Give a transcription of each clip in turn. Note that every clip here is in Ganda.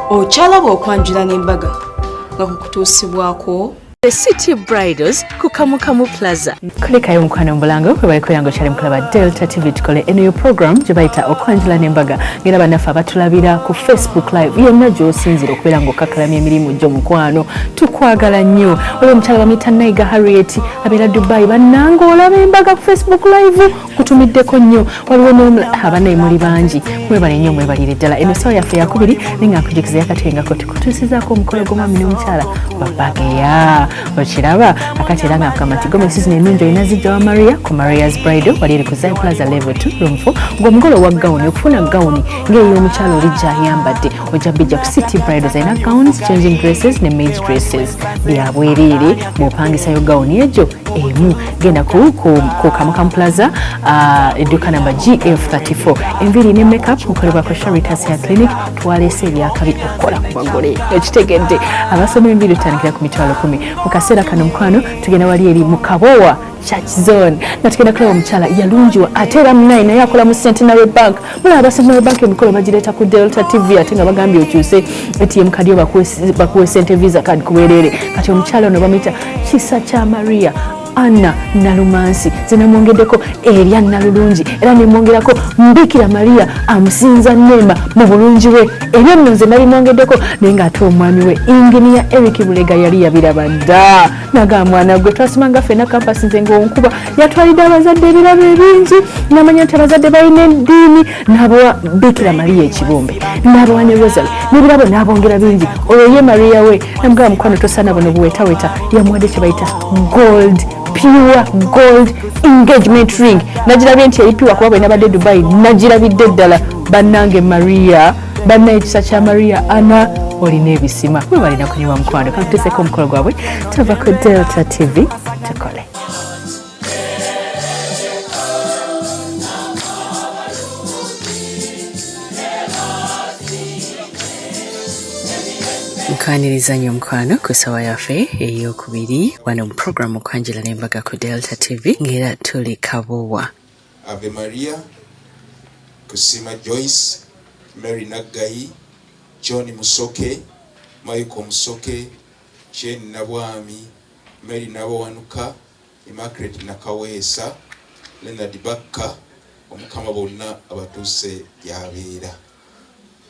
Okyalaba okwanjula n'embaga nga kukutuusibwako The City Bridals ku Kamukamu Plaza. Kulikayo mukwano mbulango kwe bali kuyango kyali mukulaba Delta TV tukole eno program gye bayita okwanjula n'embaga ngera banafa batulabira ku Facebook live yenna gy'osinzira okubeera ng'okakkalamya emirimu gyo mukwano tukwagala nnyo olwo omukyala bamuyita Naiga Harriet abeera Dubai bannanga olaba embaga ku Facebook live kutumiddeko nnyo waliwo abanaye muli bangi mwebale nnyo mwebalire ddala eno sawa yaffe yakubiri nenga nkujukiza yakatengako tukutuusizaako omukolo gw'omwami n'omukyala babageya okiraba akati era nga akamati gome season ennungi olina zijja wa Maria ku Maria's Bridal wali eri ku Zion Plaza level 2 room 4 ng'omugolo wa gawuni okufuna gawuni ng'ey'omukyala olijja ayambadde ojja bijja ku City Bridals alina gowns changing dresses ne maids dresses byabwereere bw'opangisayo gawuni egyo emu genda ku Kamukamu Plaza edduuka namba GF34 enviiri ne makeup mukolebwa ku Sharitas Hair Clinic twaleese ebyakabi okukola ku bagole ekitegedde abasoma enviiri tutandikira ku mitwalo 10 mu kaseera kano mukwano tugenda wali eri mu Kabowa Church Zone nga tugenda kulaba omukyala yalungiwa ate era munaye naye akola mu Centenary Bank mulaba Centenary Bank emikolo bagireeta ku Delta TV ate nga bagambye okyuse ATM kadi bakuwe sente visa card kuweerere kati omukyala ono bamuyita Kisa kya Maria Anna Nalumansi zinamwongeddeko erya Nalulungi era nemwongerako Mbikira Maria amusinza Neema mu bulungi bwe ebyo nno nze nali mwongeddeko naye ng'ate omwami we Engineer ERICK BULEGA yali yabiraba dda naga mwana gwe twasimanga ffenna kampasi nze ng'onkuba yatwalidde abazadde ebirabo ebingi namanya nti abazadde balina eddiini n'abawa Bikira Maria ekibumbe n'abawa ne Rosary n'ebirabo n'abongera bingi olwo ye Maria we namugamba mukwano tosaana buno buwetaweta yamuwadde kye bayita gold pure gold engagement ring nagirabye nti eripiwa kuba bwe nabadde Dubai nagirabidde ddala bannange Maria bannaye Kisa kya Maria Anna olina ebisima bwe balina kunywa mukwano kakuteseko omukolo gwabwe tuva ku Delta TV tukole Nkaniriza nnyo mukwano ku ssaawa yaffe ey'okubiri wano mu programu okwanjula n'embaga ku Delta TV ng'era tuli Kabowa. Ave Maria, Kusima Joyce, Mary Naggayi, John Musoke, Michael Musoke, Jane Nabwami, Mary Nabawanuka, Immaculate Nakaweesa, Leonard Bakka, omukama bonna abatuuse yabeera.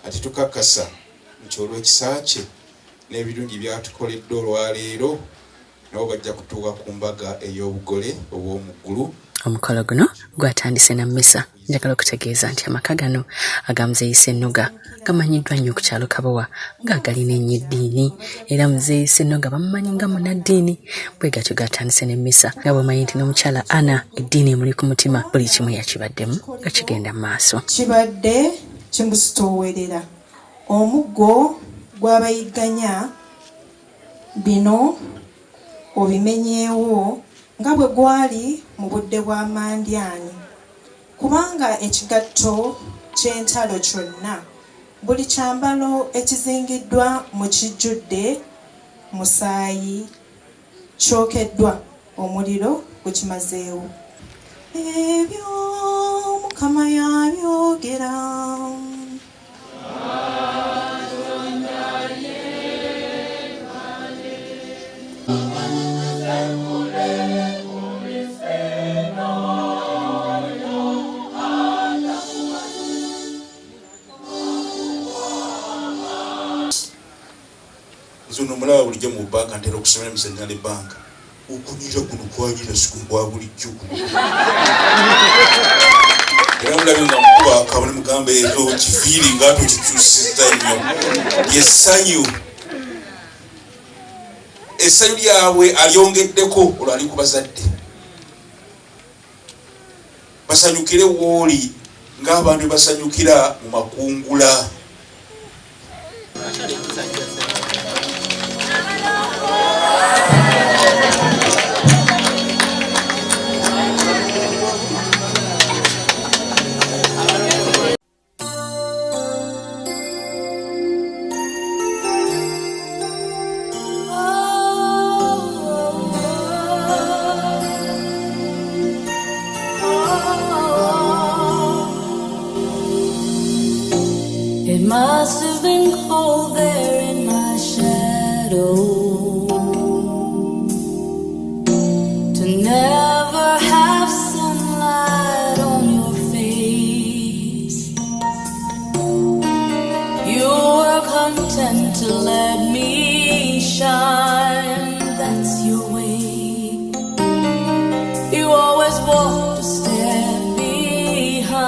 Ati tukakasa nti olw'ekisa kye n'ebirungi byatukoledde olwaleero nabo bajja kutuuka ku mbaga ey'obugole obw'omuggulu. Omukolo guno gwatandise na mmisa njagala okutegeeza nti amaka gano agamuzeeyisa ennoga gamanyiddwa nnyo ku kyalo Kabowa nga galina ennyo eddiini era muzeeyisa ennoga bamumanyi nga munnaddiini bwe gatyo gatandise n'emmisa nga bwemanyi nti n'omukyala Anna eddiini emuli ku mutima buli kimu yakibaddemu nga kigenda mu maaso. Kibadde kimusitoowerera omuggo gw'abayigganya bino obimenyeewo nga bwe gwali mu budde bwa mandyaani kubanga ekigatto ky'entalo kyonna buli kyambalo ekizingiddwa mu kijjudde musaayi kyokeddwa omuliro gukimazeewo ebyo Mukama yabyogera. Zono mulaba bulijjo mu banka ntera okusomera mu Centenary Bank okunyira kuno kwanyira siku kwa bulijjo era mulabye nga mukuba akabone mugambe ezo kifiiri ngaato kikyusizza nnyo essanyu lyabwe alyongeddeko olwo ali ku bazadde basanyukire wooli ng'abantu basanyukira mu makungula. It must have been cold there in my shadow to never have sunlight on your face. You were content to let me shine, that's your way. You always walked a step behind,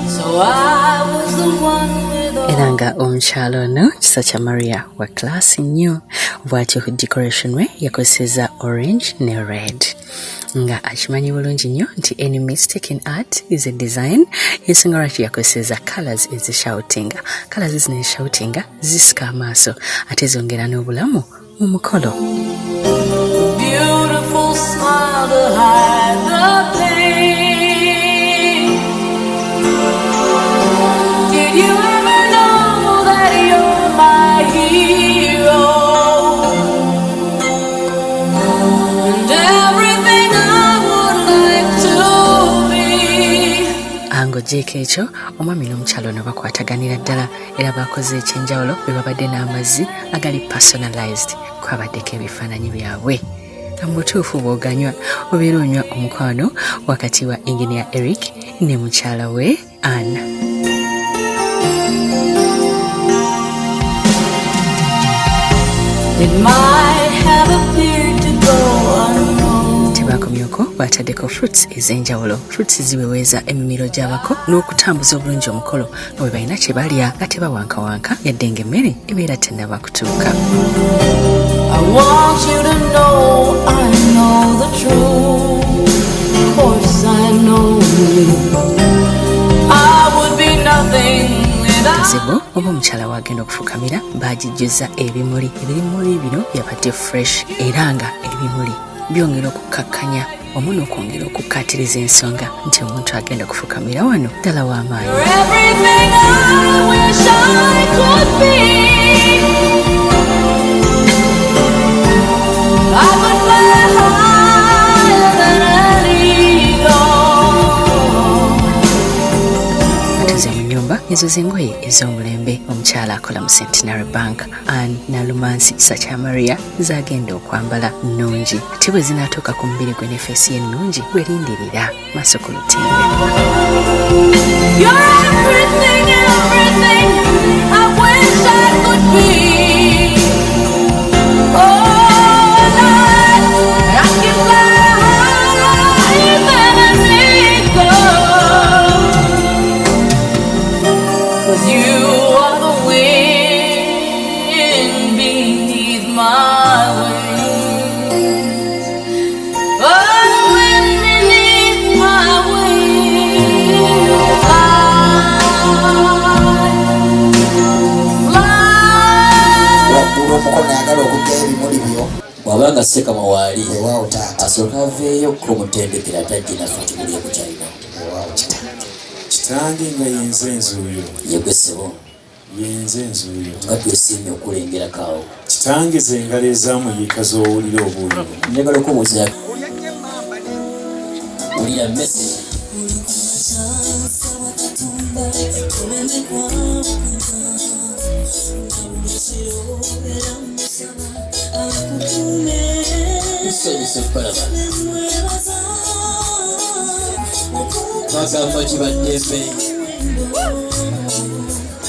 so I was the one with all. Eranga omukyalo ono kisa kya Maria wa class nnyo bw'atyo ku decoration we yakozeseza orange ne red nga akimanyi bulungi nnyo nti any mistake in art is a design. Ensonga lwaki yakozeseza colors ezishoutinga. Colors ezishoutinga zisika amaaso ate zongera n'obulamu mu mukolo. Beautiful smile to hide the pain. Did you ever know that you're my hero? And everything I would like to be. Ango jeke ekyo omwami n'omukyalo ono bakwataganira ddala era bakoze ekyenjawulo bwe babadde n'amazzi agali personalized kwabaddeko ebifaananyi byabwe. Mu butuufu bw'oganywa obeera onywa omukwano wakati wa Engineer Erick ne mukyala we Anna. It might have appeared to go unknown. Tebakomyeko bataddeko fruits ez'enjawulo. Fruits ziweweeza emimiro gy'abako n'okutambuza obulungi omukolo nga bwe balina kye balya nga tebawankawanka yadde ng'emmere ebeera tennaba kutuuka. I want you to know I know the truth. Of course I know I would be nothing without. Kazibu oba omukyala wagenda okufukamira baagijjuza ebimuli. Ebimuli bino byabadde fresh era nga ebimuli byongera okukkakkanya omu n'okwongera okukkaatiriza ensonga nti omuntu agenda okufukamira wano ddala w'amaanyi. Everything I wish I could be. I would fly higher than an eagle. Atuze mu nnyumba ezo z'engoye ez'omulembe omukyala akola mu Centenary Bank NALUMANSI Sacha Maria zagenda okwambala nnungi ate bwe zinaatuuka ku mubiri gwe n'effeesi ye ennungi gwelindirira maaso ku lutimbe. You're everything, everything I wish I could be. Oh, I can fly higher than an eagle. 'Cause you are the wind beneath my wings. Oh, the wind beneath my wings. Wabanga seka mawali asooka aveeyo ko mutendekera tajje nafuti buli ekukyalina kitange nga yenze enzuuyo yegwesebo yenze enzuuyo nga twesimye okulengera kaawo kitange zengalo ezaamuyiika z'owulira obuuyo njagala okubuuza wulira mmesi nsonyuse kukolaba bagamba kibaddembe.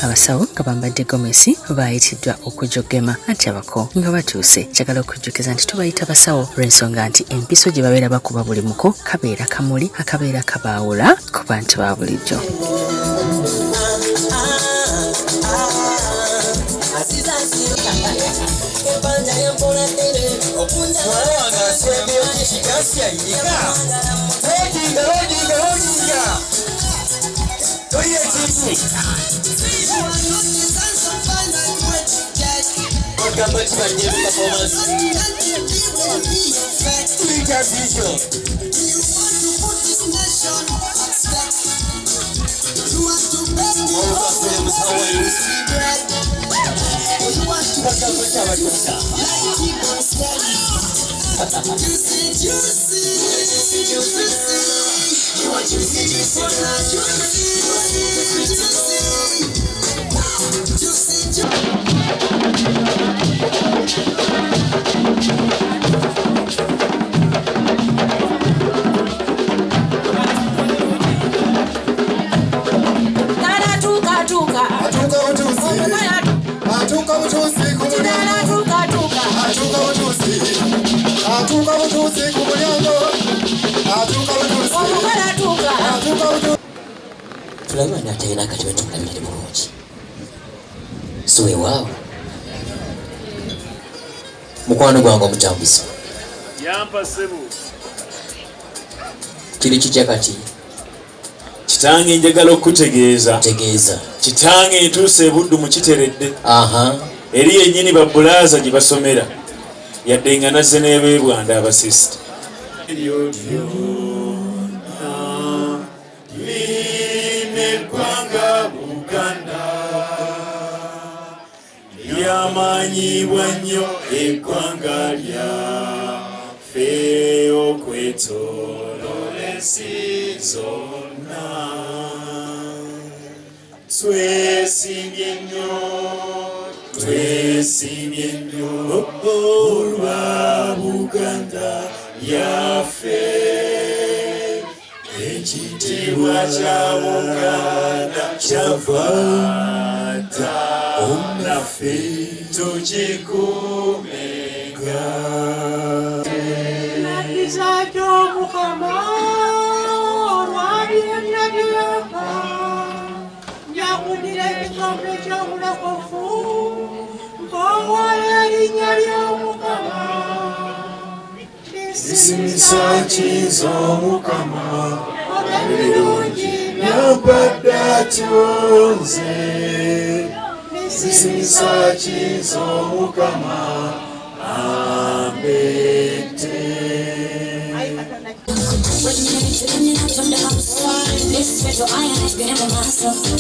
Abasawo nga bambadde gomesi baayitiddwa okujogema anti abako nga batuuse. Njagala okujjukiza nti tubayita basawo lw'ensonga nti empiso gye babeera bakuba buli muko kabeera kamuli akabeera kabaawula ku bantu ba bulijjo. You Tulaba natayina kati wetulabire bulungi so ewaawo mukwano gwange omutambuzi yampa ssebo kiri kijja kati kitange njagala okutegeeza tegeeza kitange entuusa ebuddu mukiteredde eri yennyini babbulaaza gye basomera yadde nga nazze n'ebeebwanda abasisita lineggwanga Buganda lyamanyibwa nnyo eggwanga lyaffe okwetooloola ensi zonna twesimbye nnyo olwa Buganda lyaffe ekitiibwa kya Buganda kyavaata naffe tukikuumenga Nakisa gy'Omukama olwalyenna byaka njakudira ekikompe ky'obulakofu nkowala erinnya ly'Omukama Isimisa kiza Omukama ebirungi byampadde atonze Isimisa kiza Omukama ambette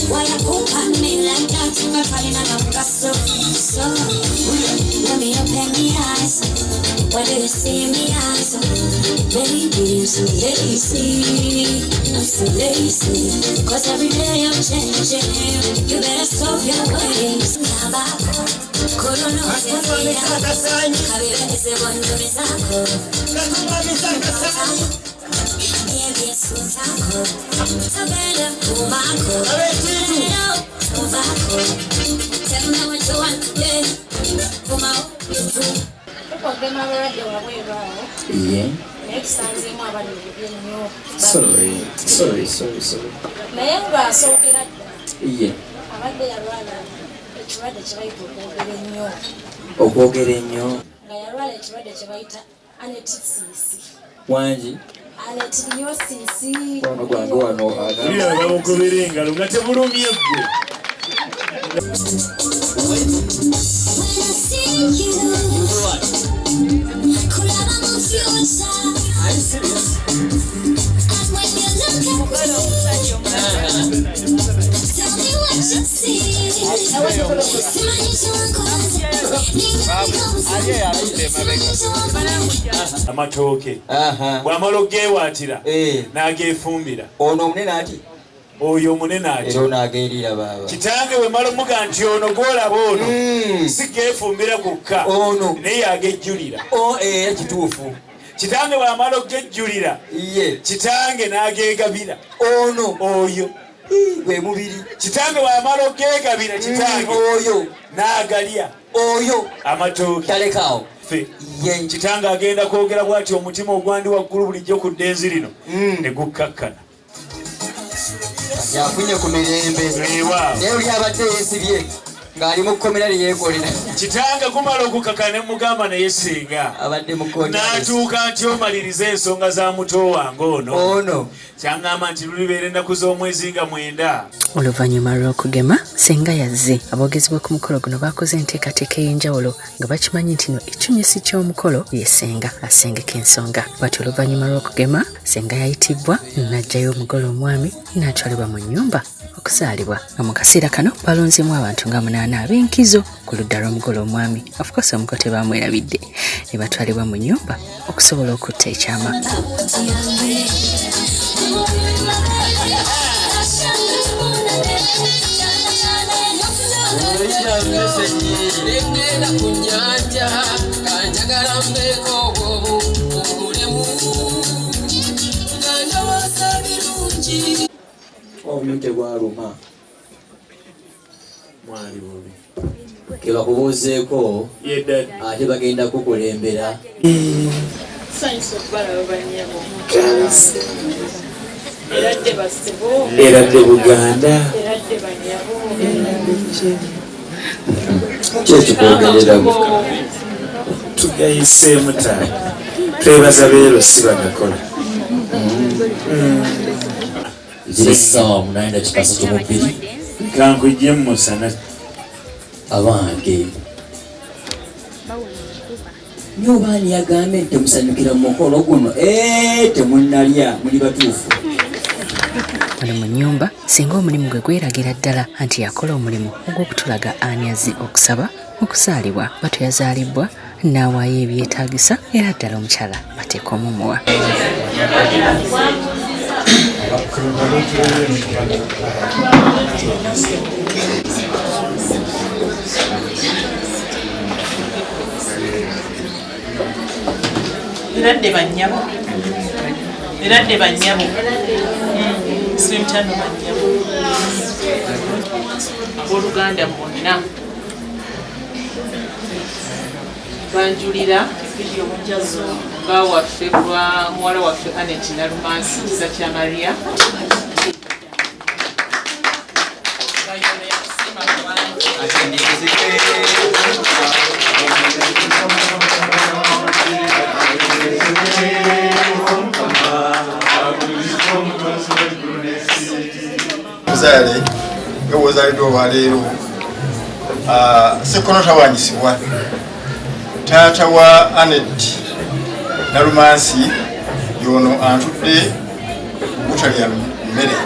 Why you poke at me like that? I'm falling out of gossip. So, let me open my eyes. What do you see in my eyes? Baby, I'm so lazy. I'm so lazy. Cause every day I'm changing. You better stop your ways. Sorry. Naye ng'asookera Iye. abadde yalwala ekirwadde kye bayita okwogera ennyo Okwogera ennyo. nga yalwala ekirwadde kye bayita anetisiisi Wangi. anetiriosisi Wano gwange wano Ulira bamukubira engalo nga tebulumye ggwe amatooke bw'amala ogeewaatira n'ageefumbira ono omunene ati oyo omunene ati era onaageerira baaba kitange bwe mala omuga nti ono gw'olaba ono si geefumbira kukka ono naye agejjulira era kituufu kitange bw'amala ogejjulira kitange n'ageegabira ono oyo gwe mubiri kitange bw'amala ogeegabira kitange oyo n'agalya oyo amatooke talekaawo ffe kitange agenda kwogera bw'ati omutima ogwandi waggulu bulijjo ku ddenzi lino ne gukkakkana yafunye ku mirembe naye oli abadde yeesibye ng'ali mu kkomera lyeyekolera kitange gumala okukaka ne mugamba naye singa abadde mukonya n'atuuka nti omaliriza ensonga za muto wange ono kyaŋŋamba nti lulibeera ennaku z'omwezi nga 9 oluvannyuma lw'okugema senga yazze aboogezi b'oku mukolo guno baakoze enteekateeka ey'enjawulo nga bakimanyi nti no ekinyusi ky'omukolo ye senga asengeka ensonga bati oluvannyuma lw'okugema senga yayitibwa n'ajjayo omugole omwami n'atwalibwa mu nnyumba okuzaalibwa nga mu kaseera kano balonzemu abantu nga 8 ab'enkizo ku ludda lw'omugole omwami ofcourse omukolo tebamwerabidde ne batwalibwa mu nnyumba okusobola okutta ekyama omute gwaluma mwali bubi kebakubuuzeeko ate bagenda kukulembera eradde Buganda kyekikwogereramu tugayiseemu taata twebaza beero si bagakola ziri ssaawa 9:32 kankujjemu musana abange nyobaani yagambye nti temusanyukira mu mukolo guno temunnalya muli batuufu wano mu nnyumba singa omulimu gwe gweragira ddala anti yakola omulimu ogw'okutulaga ani azze okusaba okusaalibwa batu yazaalibwa n'awaayo ebyetaagisa era ddala omukyala bateeka omumuwa Eradde banyabo simtano banyabo Oluganda bonna banjulira video mujazo nga waffe kwa mwala waffe Anet Nalumansi kiza kya Maria Zale ngowozaliddwa olwaleero Sekono tawanyisibwa taata wa Anet Nalumansi yono antudde butalya mmere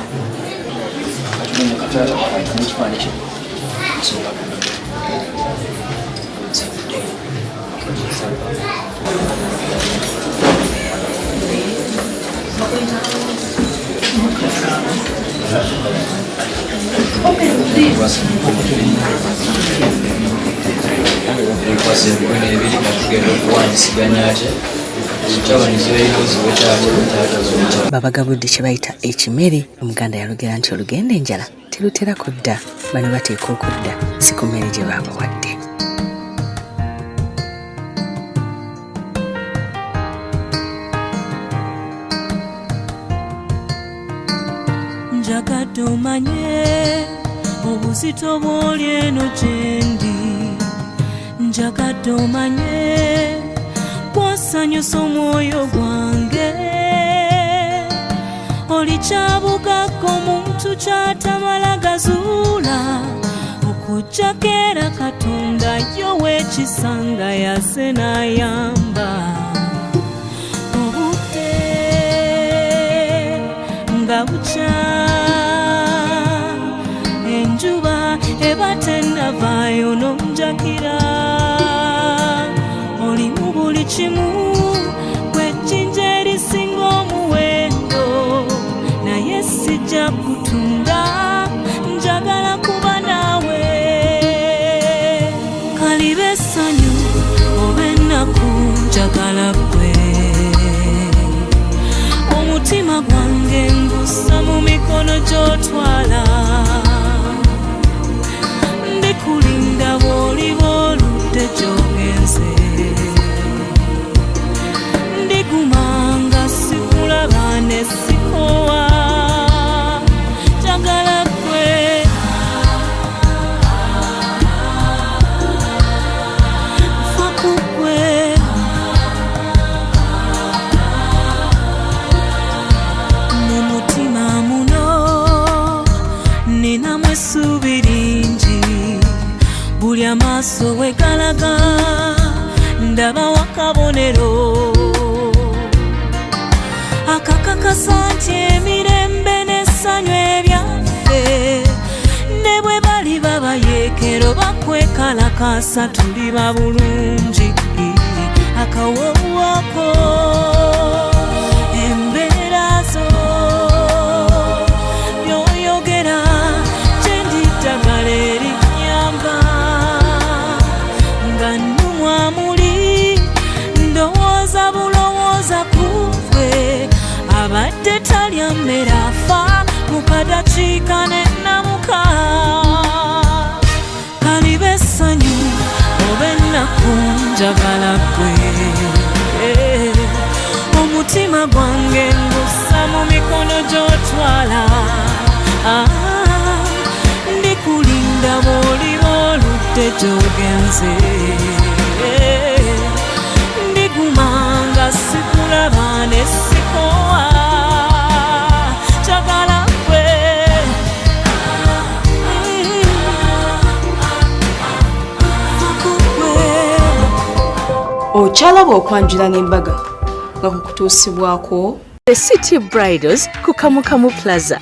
babagabudde kye bayita ekimere omuganda yalugera nti olugenda enjala terutera kudda bano bateeka okudda si ku mmere gye baabawadde njagadde omanye obuzito bw'oli eno gyendi njagadde omanye bw'osanyusa omwoyo gwange oli kyabugagga omuntu kyatamala gazuula okujjako era Katonda yo w'ekisanga yase n'ayamba obudde nga bukya enjuba eba tennavaayo n'omujakira oli mu buli kimu gw'ejjinja erisinga omuwendo naye sijja kutunda njagala kuba naawe kaliba essanyu oba ennaku njagala ggwe omutima gwange ngussa mu mikono gy'otwala ndikulinda bw'oliba oludde gy'ogenze ndigumanga sikulaba ne sikowa njagala ggwe nfa ku ggwe mu mutima muno ninamu essuubi lingi buli amaaso we galaga ndabawo akabonero akakakasa nti emirembe n'essanyu ebyaffe ne bwe bali babayeekero bakwekalakasa tuli babulungi akawowako embeera zo byoyogera kyendiddagala erinyamba nga nnumwa muli ndowooza bulowooza kuve abadde talya mmere afa mu kadakiika ne namuka gy'otwala ndikulinda bw'oliba oludde gy'ogenze ndigumanga sikulaba ne sikowa kyagala gwe okyalaba okwanjula n'embaga nga kukutuusibwako The City Bridals ku Kamukamu Plaza.